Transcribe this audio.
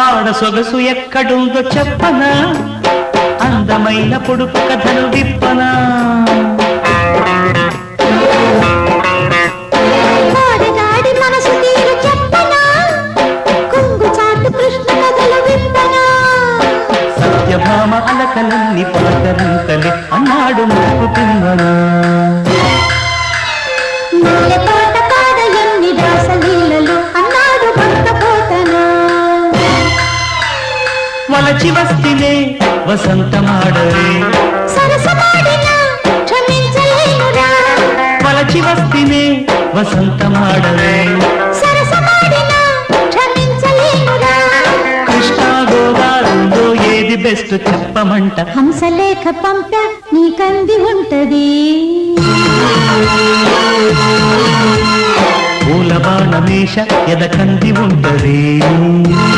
ఆడ సొగసు ఎక్కడుందో చెప్పనా, అందమైన పొడుపు కథలు విప్పనా. ఆడగాడి మనసు తీరు చెప్పనా, కొంగు చాటు కృష్ణ కథలు విప్పనా. సత్యభామ అలకలన్నీ పలకరింతలే అన్నాడు ముక్కు తిమ్మనా. పాట పాడ ఎన్ని దాసలీలలు అన్నాడు భక్త పోతనా. వలచి వస్తినే వసంతమాడరే, సరసమాడినా క్షమించలేనురా. వలచి వస్తినే వసంతమాడరే, సరసమాడినా క్షమించలేనురా. కృష్ణా గోదావరిలో ఏది బెస్ట్ చెప్పమంట. హంసలేఖ పంప నీకంది ఉంటది. పూల బాణమేష ఎదకంది ఉంటది.